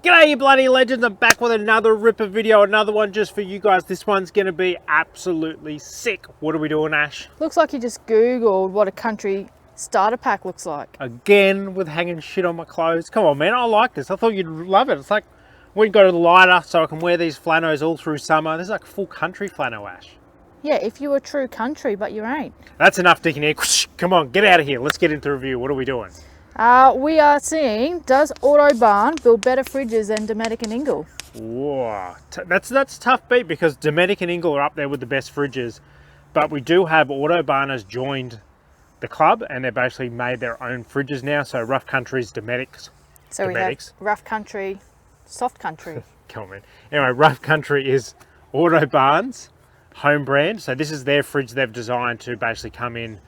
G'day you bloody legends, I'm back with another ripper video, another one just for you guys. This one's going to be absolutely sick. What are we doing, Ash? Looks like you just Googled what a country starter pack looks like. Again, with hanging shit on my clothes. Come on man, I like this. I thought you'd love it. It's like, we go to the lighter so I can wear these flannels all through summer. This is like full country flannel, Ash. Yeah, if you were true country, but you ain't. That's enough digging here. Come on, get out of here. Let's get into the review. What are we doing? We are seeing, does AutoBarn build better fridges than Dometic and Engel? Whoa, that's a tough beat because Dometic and Engel are up there with the best fridges, but we do have AutoBarn has joined the club and they've basically made their own fridges now. So Rough Country's Dometics. So we have Rough Country, Soft Country. Come on, man. Anyway, Rough Country is AutoBarn's home brand. So this is their fridge they've designed to basically come in,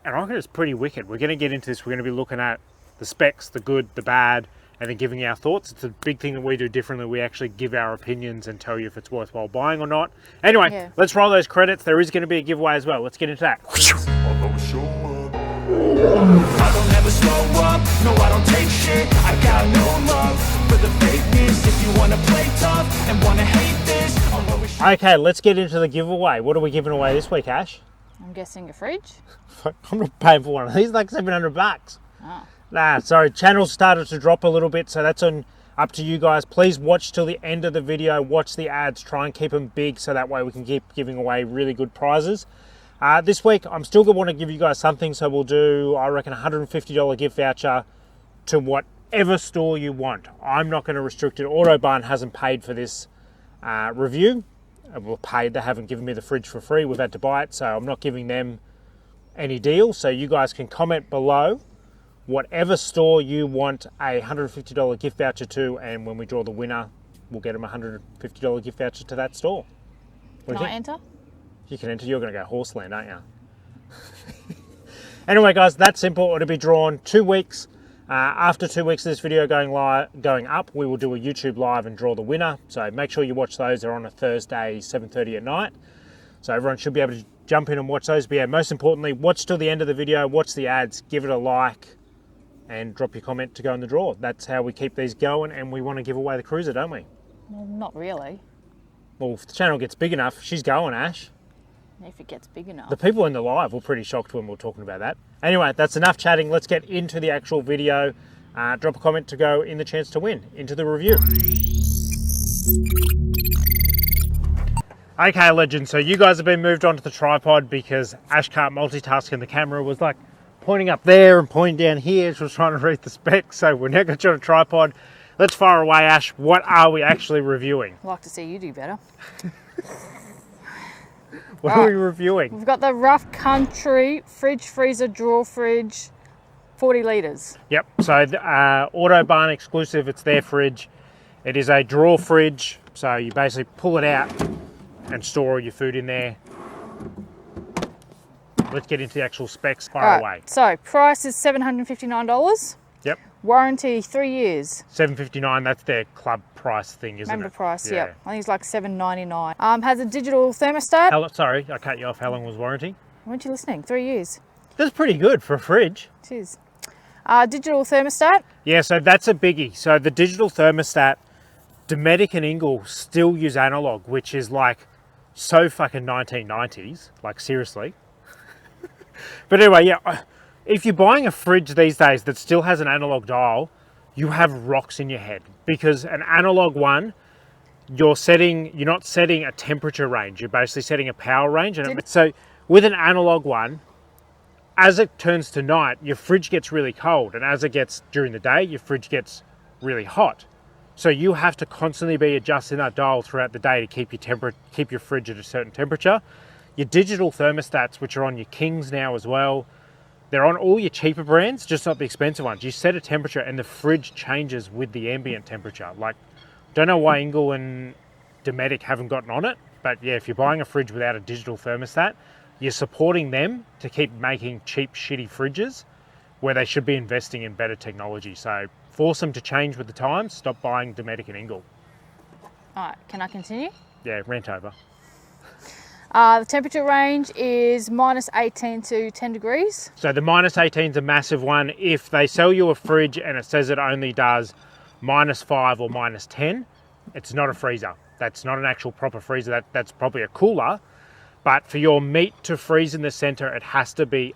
and I reckon it's pretty wicked. We're going to get into this. We're going to be looking at the specs, the good, the bad, and then giving our thoughts. It's a big thing that we do differently. We actually give our opinions and tell you if it's worthwhile buying or not. Anyway, Let's roll those credits. There is going to be a giveaway as well. Let's get into that. I don't ever slow up, no I don't take shit. I got no love for the fakeness. If you wanna play tough and wanna hate this, I'll always... Okay, let's get into the giveaway. What are we giving away this week, Ash? I'm guessing a fridge? I'm not paying for one of these, like $700. Oh. Nah, sorry, channel started to drop a little bit, so that's up to you guys. Please watch till the end of the video, watch the ads, try and keep them big so that way we can keep giving away really good prizes. This week, I'm still going to want to give you guys something, so we'll do, I reckon, a $150 gift voucher to whatever store you want. I'm not going to restrict it. AutoBarn hasn't paid for this review. Well, paid, they haven't given me the fridge for free. We've had to buy it, so I'm not giving them any deal. So you guys can comment below whatever store you want a $150 gift voucher to, and when we draw the winner, we'll get them a $150 gift voucher to that store. Can I enter? You can enter. You're going to go horseland, aren't you? Anyway, guys, that's simple. It'll be drawn 2 weeks. After 2 weeks of this video going up, we will do a YouTube live and draw the winner. So make sure you watch those. They're on a Thursday, 7:30 at night. So everyone should be able to jump in and watch those. But yeah, most importantly, watch till the end of the video, watch the ads, give it a like, and drop your comment to go in the draw. That's how we keep these going, and we want to give away the cruiser, don't we? Well, not really. Well, if the channel gets big enough, she's going, Ash. If it gets big enough. The people in the live were pretty shocked when we were talking about that. Anyway, that's enough chatting. Let's get into the actual video. Drop a comment to go in the chance to win. Into the review. Okay, legends. So you guys have been moved onto the tripod because Ash can't multitask and the camera was like pointing up there and pointing down here. She was trying to read the specs. So we're now going to on a tripod. Let's fire away, Ash. What are we actually reviewing? I'd like to see you do better. What are we reviewing? We've got the Rough Country fridge, freezer, drawer fridge, 40 litres. Yep, so AutoBarn exclusive, it's their fridge. It is a drawer fridge, so you basically pull it out and store all your food in there. Let's get into the actual specs, fire away. So, price is $759. Yep. Warranty 3 years. $759, that's their club price thing, isn't it? Member price, yeah. I think it's like $7.99. Has a digital thermostat. Sorry, I cut you off. How long was warranty? Weren't you listening? 3 years. That's pretty good for a fridge. It is. Digital thermostat. Yeah, so that's a biggie. So the digital thermostat, Dometic and Engel still use analog, which is like so fucking 1990s. Like, seriously. But anyway, yeah. If you're buying a fridge these days that still has an analog dial, you have rocks in your head, because an analog one, you're not setting a temperature range, you're basically setting a power range. And so with an analog one, as it turns to night, your fridge gets really cold, and as it gets during the day, your fridge gets really hot. So you have to constantly be adjusting that dial throughout the day to keep your fridge at a certain temperature. Your digital thermostats, which are on your Kings now as well, they're on all your cheaper brands, just not the expensive ones. You set a temperature and the fridge changes with the ambient temperature. Like, don't know why Engel and Dometic haven't gotten on it, but yeah, if you're buying a fridge without a digital thermostat, you're supporting them to keep making cheap, shitty fridges where they should be investing in better technology. So force them to change with the times, stop buying Dometic and Engel. All right, can I continue? Yeah, rant over. The temperature range is -18 to 10 degrees. So the -18 is a massive one. If they sell you a fridge and it says it only does -5 or -10, it's not a freezer. That's not an actual proper freezer. That's probably a cooler. But for your meat to freeze in the center, it has to be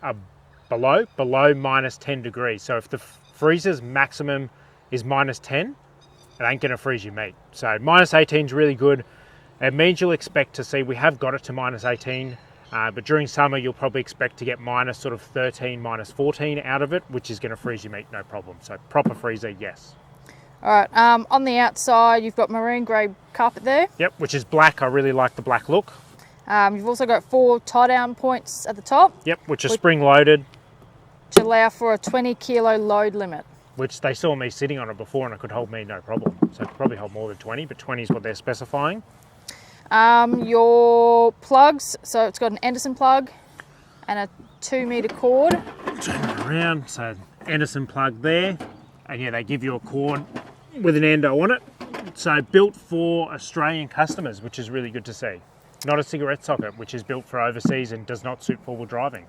below -10 degrees. So if the freezer's maximum is -10, it ain't gonna freeze your meat. So -18 is really good. It means you'll expect to see, we have got it to -18, but during summer you'll probably expect to get -13, -14 out of it, which is gonna freeze your meat no problem. So proper freezer, yes. All right, on the outside, you've got marine grey carpet there. Yep, which is black. I really like the black look. You've also got 4 tie-down points at the top. Yep, which are spring-loaded. To allow for a 20-kilo load limit. Which they saw me sitting on it before and it could hold me no problem. So it could probably hold more than 20, but 20 is what they're specifying. Your plugs, so it's got an Anderson plug and a 2-meter cord. Turn it around, so Anderson plug there. And yeah, they give you a cord with an endo on it. So built for Australian customers, which is really good to see. Not a cigarette socket, which is built for overseas and does not suit four-wheel driving.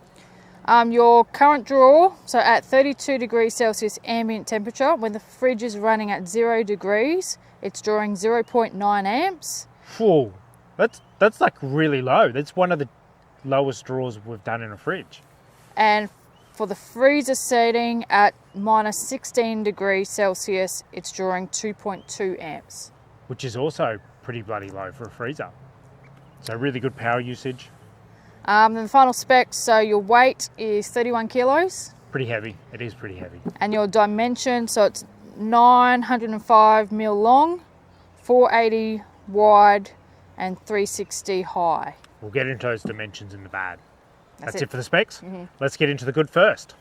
Your current drawer, so at 32 degrees Celsius ambient temperature, when the fridge is running at 0 degrees, it's drawing 0.9 amps. Whoa, that's like really low. That's one of the lowest draws we've done in a fridge. And for the freezer setting at -16 degrees Celsius, it's drawing 2.2 amps. Which is also pretty bloody low for a freezer. So really good power usage. Then the final specs, so your weight is 31 kilos. Pretty heavy, it is pretty heavy. And your dimension, so it's 905 mil long, 480 wide, and 360 high. We'll get into those dimensions in the bad. That's it. it for the specs. Let's get into the good first.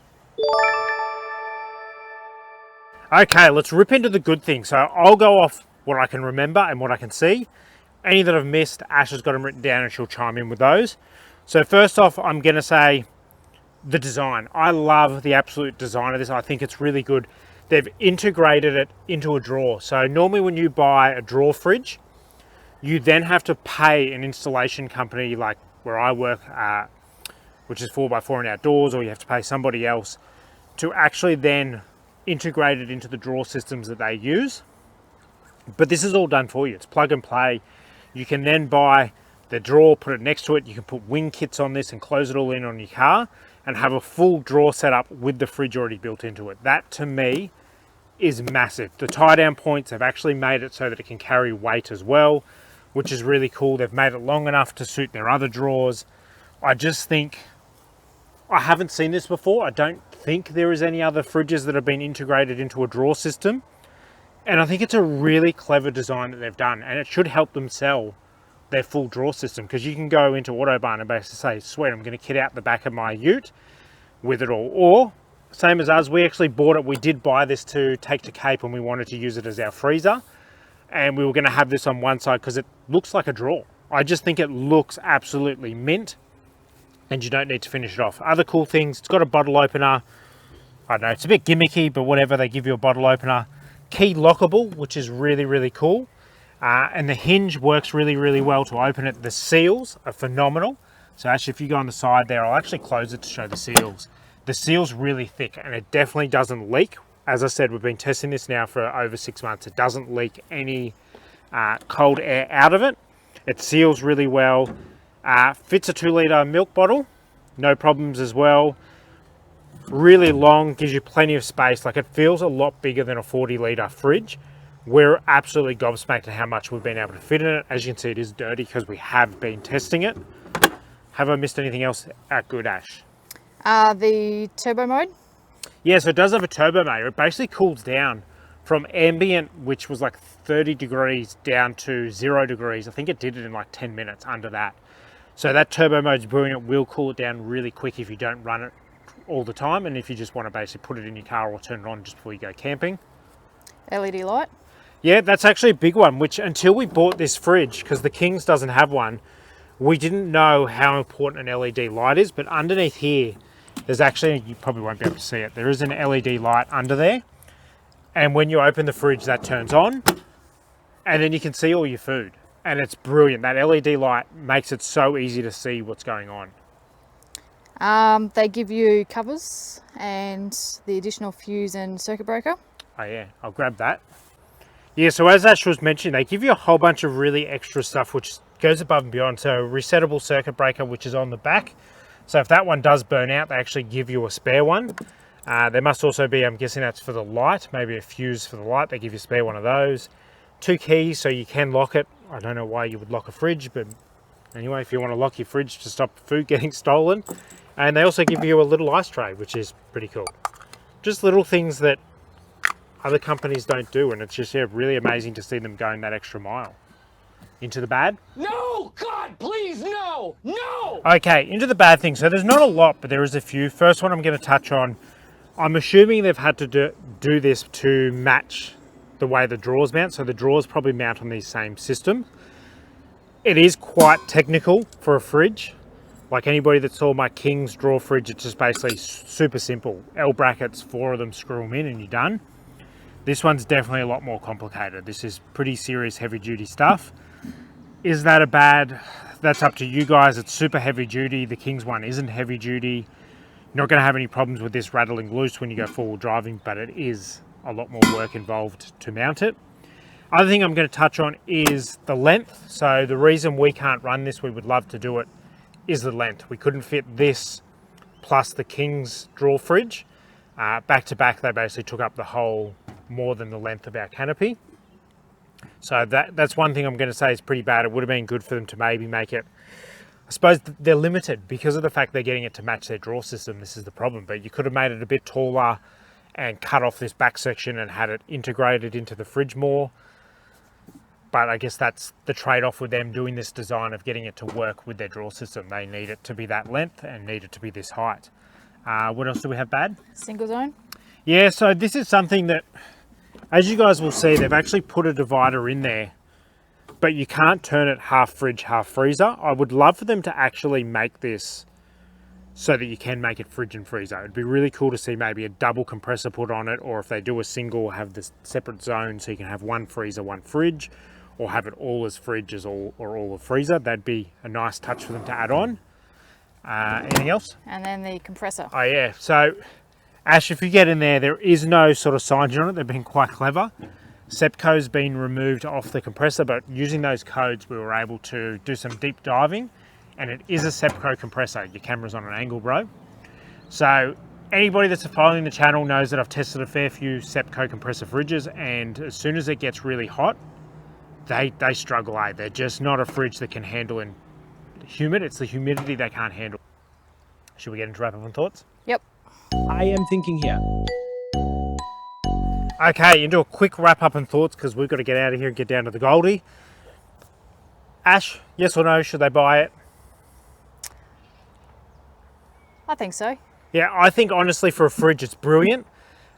Okay, let's rip into the good things. So I'll go off what I can remember and what I can see. Any that I've missed, Ash has got them written down and she'll chime in with those. So first off, I'm going to say the design. I love the absolute design of this. I think it's really good. They've integrated it into a drawer. So normally when you buy a drawer fridge, you then have to pay an installation company like where I work, which is 4x4 and outdoors, or you have to pay somebody else to actually then integrate it into the drawer systems that they use. But this is all done for you. It's plug and play. You can then buy the drawer, put it next to it. You can put wing kits on this and close it all in on your car and have a full drawer set up with the fridge already built into it. That to me is massive. The tie down points have actually made it so that it can carry weight as well, which is really cool. They've made it long enough to suit their other drawers. I just think, I haven't seen this before. I don't think there is any other fridges that have been integrated into a drawer system. And I think it's a really clever design that they've done, and it should help them sell their full drawer system, because you can go into AutoBarn and basically say, sweet, I'm going to kit out the back of my ute with it all. Or, same as us, we actually bought it. We did buy this to take to Cape when we wanted to use it as our freezer. And we were going to have this on one side because it looks like a drawer. I just think it looks absolutely mint, and you don't need to finish it off. Other cool things, it's got a bottle opener. I don't know, it's a bit gimmicky, but whatever, they give you a bottle opener. Key lockable, which is really, really cool. And the hinge works really, really well to open it. The seals are phenomenal. So actually, if you go on the side there, I'll actually close it to show the seals. The seal's really thick and it definitely doesn't leak. As I said, we've been testing this now for over 6 months. It doesn't leak any cold air out of it. It seals really well. Fits a 2-litre milk bottle, no problems as well. Really long, gives you plenty of space. Like, it feels a lot bigger than a 40-litre fridge. We're absolutely gobsmacked at how much we've been able to fit in it. As you can see, it is dirty because we have been testing it. Have I missed anything else good, Ash? The turbo mode? Yeah, so it does have a turbo mode. It basically cools down from ambient, which was like 30 degrees, down to 0 degrees. I think it did it in like 10 minutes under that. So that turbo mode's brilliant. It will cool it down really quick if you don't run it all the time, and if you just want to basically put it in your car or turn it on just before you go camping. LED light? Yeah, that's actually a big one, which until we bought this fridge, because the Kings doesn't have one, we didn't know how important an LED light is. But underneath here, there's actually, you probably won't be able to see it, there is an LED light under there, and when you open the fridge that turns on, and then you can see all your food, and it's brilliant. That LED light makes it so easy to see what's going on. They give you covers and the additional fuse and circuit breaker. Oh yeah, I'll grab that. Yeah, so as Ash was mentioning, they give you a whole bunch of really extra stuff which goes above and beyond. So resettable circuit breaker, which is on the back. So if that one does burn out, they actually give you a spare one. There must also be, I'm guessing that's for the light, maybe a fuse for the light. They give you a spare one of those. 2 keys so you can lock it. I don't know why you would lock a fridge, but anyway, if you want to lock your fridge to stop food getting stolen. And they also give you a little ice tray, which is pretty cool. Just little things that other companies don't do, and it's just really amazing to see them going that extra mile. Into the bad? No! God, please, no! No! Okay, into the bad things. So there's not a lot, but there is a few. First one I'm going to touch on. I'm assuming they've had to do this to match the way the drawers mount. So the drawers probably mount on the same system. It is quite technical for a fridge. Like anybody that saw my King's drawer fridge, it's just basically super simple. L brackets, 4 of them, screw them in and you're done. This one's definitely a lot more complicated. This is pretty serious heavy duty stuff. Is that a bad? That's up to you guys. It's super heavy duty. The King's one isn't heavy duty. You're not going to have any problems with this rattling loose when you go forward driving, but it is a lot more work involved to mount it. Other thing I'm going to touch on is the length. So the reason we can't run this, we would love to do it, is the length. We couldn't fit this plus the King's drawer fridge. Back to back, they basically took up the whole, more than the length of our canopy. So that's one thing I'm going to say is pretty bad. It would have been good for them to maybe make it, I suppose they're limited because of the fact they're getting it to match their drawer system. This is the problem, but you could have made it a bit taller and cut off this back section and had it integrated into the fridge more. But I guess that's the trade-off with them doing this design of getting it to work with their drawer system. They need it to be that length and need it to be this height. What else do we have bad? Single zone? Yeah, so this is something that, as you guys will see, they've actually put a divider in there, but you can't turn it half fridge, half freezer. I would love for them to actually make this so that you can make it fridge and freezer. It'd be really cool to see maybe a double compressor put on it, or if they do a single, have this separate zone so you can have one freezer, one fridge, or have it all as fridge or all as freezer. That'd be a nice touch for them to add on. Anything else? And then the compressor. Oh yeah, so Ash, if you get in there, there is no sort of signage on it. They've been quite clever. Sepco's been removed off the compressor, but using those codes, we were able to do some deep diving, and it is a Sepco compressor. Your camera's on an angle, bro. So anybody that's following the channel knows that I've tested a fair few Sepco compressor fridges, and as soon as it gets really hot, they struggle. They're just not a fridge that can handle in humid. It's the humidity they can't handle. Should we get into wrap up on thoughts? Yep. I am thinking here. Okay, into a quick wrap up and thoughts because we've got to get out of here and get down to the Goldie. Ash, yes or no, should they buy it? I think so. Yeah, I think honestly for a fridge it's brilliant.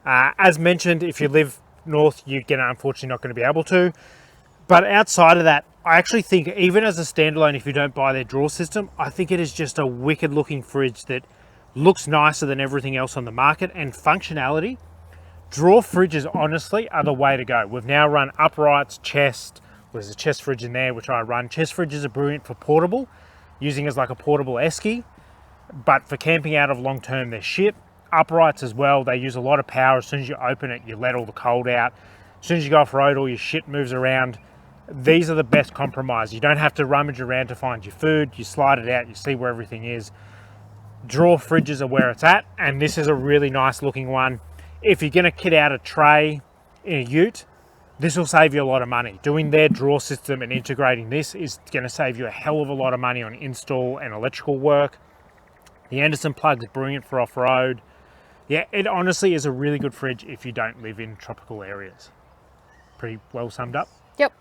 As mentioned, if you live north, you're unfortunately not going to be able to. But outside of that, I actually think even as a standalone, if you don't buy their drawer system, I think it is just a wicked looking fridge that looks nicer than everything else on the market. And functionality, drawer fridges honestly are the way to go. We've now run uprights, chest. There's a chest fridge in there which I run. Chest fridges are brilliant for portable, using as like a portable esky, but for camping out of long term they're shit. Uprights as well, they use a lot of power. As soon as you open it, you let all the cold out. As soon as you go off road, all your shit moves around. These are the best compromise. You don't have to rummage around to find your food. You slide it out, you see where everything is. Drawer fridges are where it's at, and this is a really nice looking one. If you're gonna kit out a tray in a ute, this will save you a lot of money. Doing their drawer system and integrating this is gonna save you a hell of a lot of money on install and electrical work. The Anderson plug is brilliant for off-road. Yeah, it honestly is a really good fridge if you don't live in tropical areas. Pretty well summed up. Yep.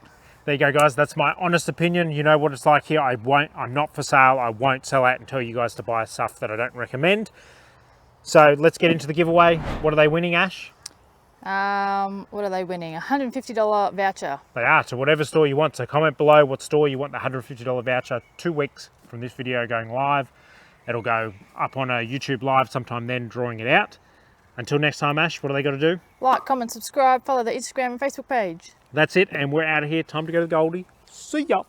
There you go, guys. That's my honest opinion. You know what it's like here. I'm not for sale. I won't sell out and tell you guys to buy stuff that I don't recommend. So let's get into the giveaway. What are they winning, Ash? What are they winning? A $150 voucher. They are to whatever store you want. So comment below what store you want the $150 voucher. 2 weeks from this video going live. It'll go up on a YouTube live sometime then, drawing it out. Until next time, Ash, what do they got to do? Like, comment, subscribe, follow the Instagram and Facebook page. That's it, and we're out of here. Time to go to the Goldie. See ya.